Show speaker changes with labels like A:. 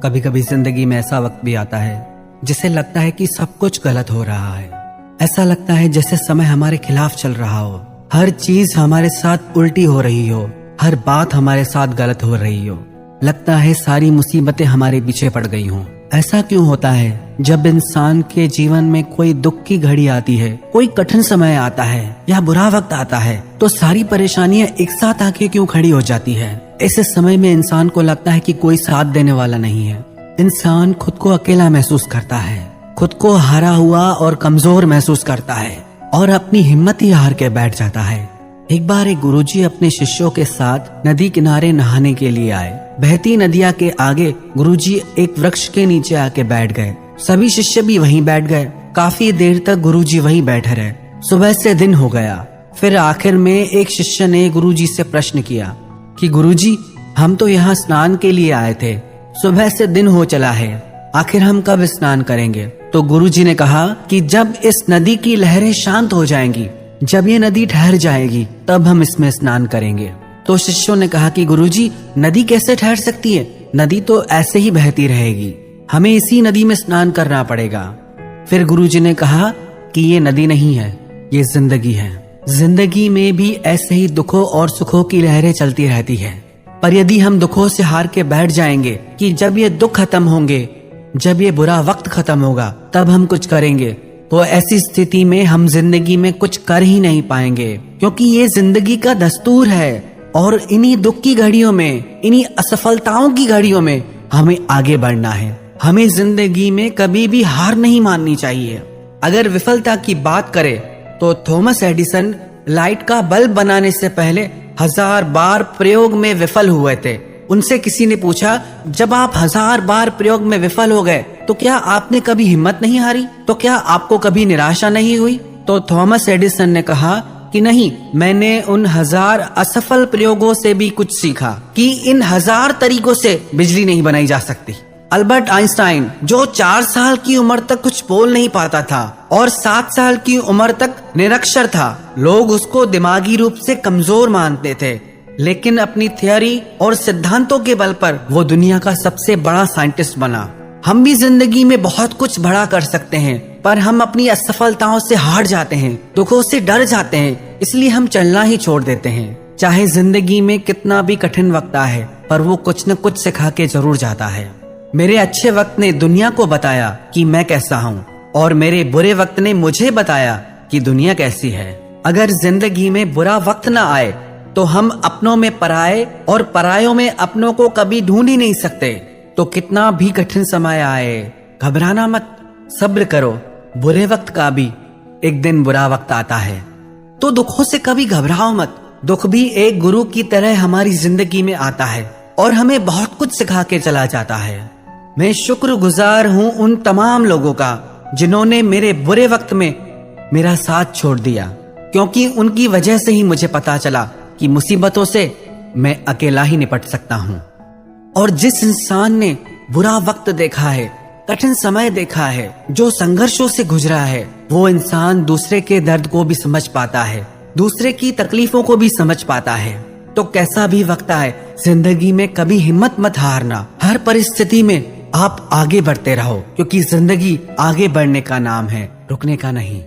A: कभी कभी जिंदगी में ऐसा वक्त भी आता है जिसे लगता है कि सब कुछ गलत हो रहा है। ऐसा लगता है जैसे समय हमारे खिलाफ चल रहा हो, हर चीज हमारे साथ उल्टी हो रही हो, हर बात हमारे साथ गलत हो रही हो। लगता है सारी मुसीबतें हमारे पीछे पड़ गई हों। ऐसा क्यों होता है? जब इंसान के जीवन में कोई दुख की घड़ी आती है, कोई कठिन समय आता है या बुरा वक्त आता है, तो सारी परेशानियां एक साथ आके क्यों खड़ी हो जाती है? ऐसे समय में इंसान को लगता है कि कोई साथ देने वाला नहीं है। इंसान खुद को अकेला महसूस करता है, खुद को हारा हुआ और कमजोर महसूस करता है और अपनी हिम्मत ही हार के बैठ जाता है। एक बार एक गुरुजी अपने शिष्यों के साथ नदी किनारे नहाने के लिए आए। बहती नदिया के आगे गुरुजी एक वृक्ष के नीचे आके बैठ गए। सभी शिष्य भी वहीं बैठ गए। काफी देर तक गुरुजी वहीं बैठे रहे। सुबह से दिन हो गया। फिर आखिर में एक शिष्य ने गुरुजी से प्रश्न किया कि गुरुजी, हम तो यहाँ स्नान के लिए आए थे, सुबह से दिन हो चला है, आखिर हम कब स्नान करेंगे? तो गुरुजी ने कहा कि जब इस नदी की लहरें शांत हो जाएंगी, जब ये नदी ठहर जाएगी, तब हम इसमें स्नान करेंगे। तो शिष्यों ने कहा कि गुरुजी, नदी कैसे ठहर सकती है? नदी तो ऐसे ही बहती रहेगी, हमें इसी नदी में स्नान करना पड़ेगा। फिर गुरुजी ने कहा कि ये नदी नहीं है, ये जिंदगी है। जिंदगी में भी ऐसे ही दुखों और सुखों की लहरें चलती रहती है। पर यदि हम दुखों से हार के बैठ जाएंगे कि जब ये दुख खत्म होंगे, जब ये बुरा वक्त खत्म होगा, तब हम कुछ करेंगे, तो ऐसी स्थिति में हम जिंदगी में कुछ कर ही नहीं पाएंगे, क्योंकि ये जिंदगी का दस्तूर है। और इन्हीं दुख की घड़ियों में, इन्हीं असफलताओं की घड़ियों में हमें आगे बढ़ना है। हमें जिंदगी में कभी भी हार नहीं माननी चाहिए। अगर विफलता की बात करें तो थॉमस एडिसन लाइट का बल्ब बनाने से पहले 1000 बार प्रयोग में विफल हुए थे। उनसे किसी ने पूछा, जब आप 1000 बार प्रयोग में विफल हो गए तो क्या आपने कभी हिम्मत नहीं हारी? तो क्या आपको कभी निराशा नहीं हुई? तो थॉमस एडिसन ने कहा कि नहीं, मैंने उन 1000 असफल प्रयोगों से भी कुछ सीखा कि इन 1000 तरीकों से बिजली नहीं बनाई जा सकती। अल्बर्ट आइंस्टाइन, जो 4 साल की उम्र तक कुछ बोल नहीं पाता था और 7 साल की उम्र तक निरक्षर था, लोग उसको दिमागी रूप से कमजोर मानते थे, लेकिन अपनी थियोरी और सिद्धांतों के बल पर वो दुनिया का सबसे बड़ा साइंटिस्ट बना। हम भी जिंदगी में बहुत कुछ बड़ा कर सकते हैं, पर हम अपनी असफलताओं से हार जाते हैं, दुखों से डर जाते हैं, इसलिए हम चलना ही छोड़ देते हैं। चाहे जिंदगी में कितना भी कठिन वक्त आए, पर वो कुछ न कुछ सिखा के जरूर जाता है। मेरे अच्छे वक्त ने दुनिया को बताया कि मैं कैसा हूँ, और मेरे बुरे वक्त ने मुझे बताया कि दुनिया कैसी है। अगर जिंदगी में बुरा वक्त न आए तो हम अपनों में पराये और परायों में अपनों को कभी ढूंढ ही नहीं सकते। तो कितना भी कठिन समय आए, घबराना मत, सब्र करो। बुरे वक्त का भी एक दिन बुरा वक्त आता है, तो दुखों से कभी घबराओ मत। दुख भी एक गुरु की तरह हमारी जिंदगी में आता है और हमें बहुत कुछ सिखा के चला जाता है। मैं शुक्रगुजार हूँ उन तमाम लोगों का जिन्होंने मेरे बुरे वक्त में मेरा साथ छोड़ दिया, क्योंकि उनकी वजह से ही मुझे पता चला कि मुसीबतों से मैं अकेला ही निपट सकता हूँ। और जिस इंसान ने बुरा वक्त देखा है, कठिन समय देखा है, जो संघर्षों से गुजरा है, वो इंसान दूसरे के दर्द को भी समझ पाता है, दूसरे की तकलीफों को भी समझ पाता है। तो कैसा भी वक्त आए, जिंदगी में कभी हिम्मत मत हारना। हर परिस्थिति में आप आगे बढ़ते रहो, क्योंकि जिंदगी आगे बढ़ने का नाम है, रुकने का नहीं।